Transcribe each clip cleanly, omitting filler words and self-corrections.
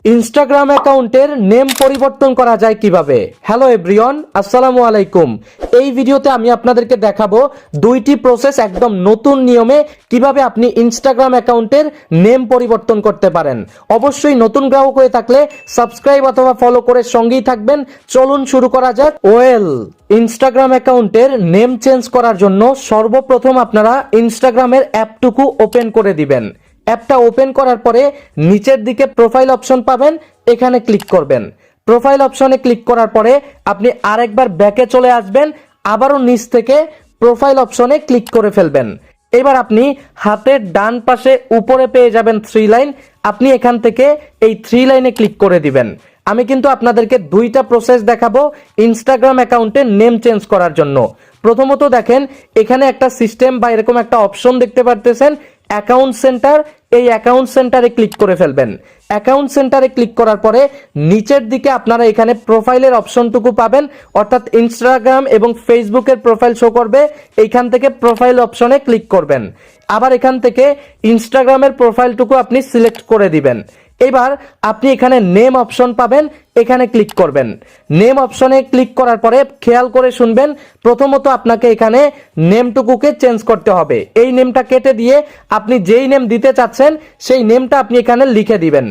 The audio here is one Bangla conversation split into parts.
ইনস্টাগ্রাম অ্যাকাউন্টের নেম পরিবর্তন করা যায় কিভাবে। হ্যালো এভরিওয়ান, আসসালামু আলাইকুম। এই ভিডিওতে আমি আপনাদেরকে দেখাবো দুইটি প্রসেস একদম নতুন নিয়মে কিভাবে আপনি ইনস্টাগ্রাম অ্যাকাউন্টের নেম পরিবর্তন করতে পারেন। অবশ্যই নতুন গ্রাহক হয়ে থাকলে সাবস্ক্রাইব অথবা ফলো করে সঙ্গেই থাকবেন। চলুন শুরু করা যাক। ইনস্টাগ্রাম অ্যাকাউন্টের নেম চেঞ্জ করার জন্য সর্বপ্রথম আপনারা ইনস্টাগ্রামের অ্যাপটুকু ওপেন করে দিবেন। অ্যাপটা ওপেন করার পরে নিচের দিকে প্রোফাইল অপশন পাবেন, এখানে ক্লিক করবেন। প্রোফাইল অপশনে ক্লিক করার পরে আপনি আরেকবার ব্যাকে চলে আসবেন, আবারও নিচ থেকে প্রোফাইল অপশনে ক্লিক করে ফেলবেন। এবার আপনি হাতের ডান পাশে উপরে পেয়ে যাবেন 3 লাইন, আপনি এখান থেকে এই 3 লাইনে ক্লিক করে দিবেন। আমি কিন্তু আপনাদেরকে দুইটা প্রসেস দেখাবো ইনস্টাগ্রাম অ্যাকাউন্টে নেম চেঞ্জ করার জন্য। প্রথমত দেখেন, এখানে একটা সিস্টেম বা এরকম একটা অপশন দেখতে পারতেছেন, অ্যাকাউন্ট সেন্টার। এই অ্যাকাউন্ট সেন্টারে ক্লিক করে ফেলবেন। অ্যাকাউন্ট সেন্টারে ক্লিক করার পরে নিচের দিকে আপনারা এখানে প্রোফাইলের অপশনটুকু পাবেন, অর্থাৎ ইনস্টাগ্রাম এবং ফেসবুকের প্রোফাইল শো করবে। এইখান থেকে প্রোফাইল অপশনে ক্লিক করবেন। আবার এখান থেকে ইনস্টাগ্রামের প্রোফাইলটুকু আপনি সিলেক্ট করে দিবেন। এবার আপনি এখানে নেম অপশন পাবেন, এখানে ক্লিক করবেন। নেম অপশনে ক্লিক করার পরে খেয়াল করে শুনবেন, প্রথমত আপনাকে এখানে নেমটুকুকে চেঞ্জ করতে হবে। এই নেমটা কেটে দিয়ে আপনি যেই নেম দিতে চাচ্ছেন সেই নেমটা আপনি এখানে লিখে দিবেন।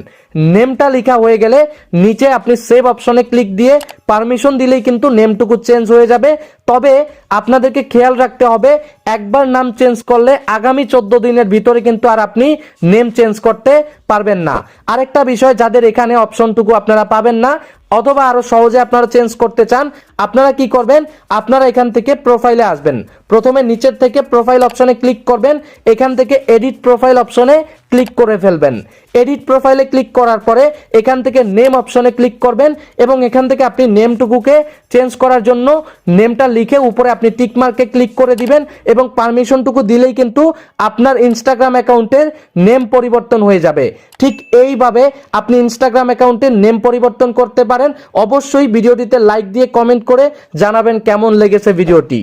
নেমটা লেখা হয়ে গেলে নিচে আপনি সেভ অপশনে ক্লিক দিয়ে পারমিশন দিলেই কিন্তু নেমটুকু চেঞ্জ হয়ে যাবে। তবে আপনাদেরকে খেয়াল রাখতে হবে, একবার নাম চেঞ্জ করলে আগামী 14 দিনের ভিতরে কিন্তু আর আপনি নেম চেঞ্জ করতে পারবেন না। আরেকটা বিষয়, যাদের এখানে অপশনটুকু আপনারা পাবেন না অথবা আরো সহজে আপনারা চেঞ্জ করতে চান, আপনারা কি করবেন, আপনারা এখান থেকে প্রোফাইলে আসবেন। প্রথমে নিচের থেকে প্রোফাইল অপশনে ক্লিক করবেন, এখান থেকে এডিট প্রোফাইল অপশনে ক্লিক করে ফেলবেন। এডিট প্রোফাইলে ক্লিক করার পরে এখান থেকে নেম অপশনে ক্লিক করবেন এবং এখান থেকে আপনি নেমটুকুকে চেঞ্জ করার জন্য নেমটা লিখে উপরে আপনি টিক মার্কে ক্লিক করে দিবেন এবং পারমিশনটুকু দিলেই কিন্তু আপনার ইনস্টাগ্রাম অ্যাকাউন্টের নেম পরিবর্তন হয়ে যাবে। ঠিক এইভাবে আপনি ইনস্টাগ্রাম অ্যাকাউন্টের নেম পরিবর্তন করতে পারেন। অবশ্যই ভিডিওটিতে লাইক দিয়ে কমেন্ট করে জানাবেন কেমন লেগেছে ভিডিওটি।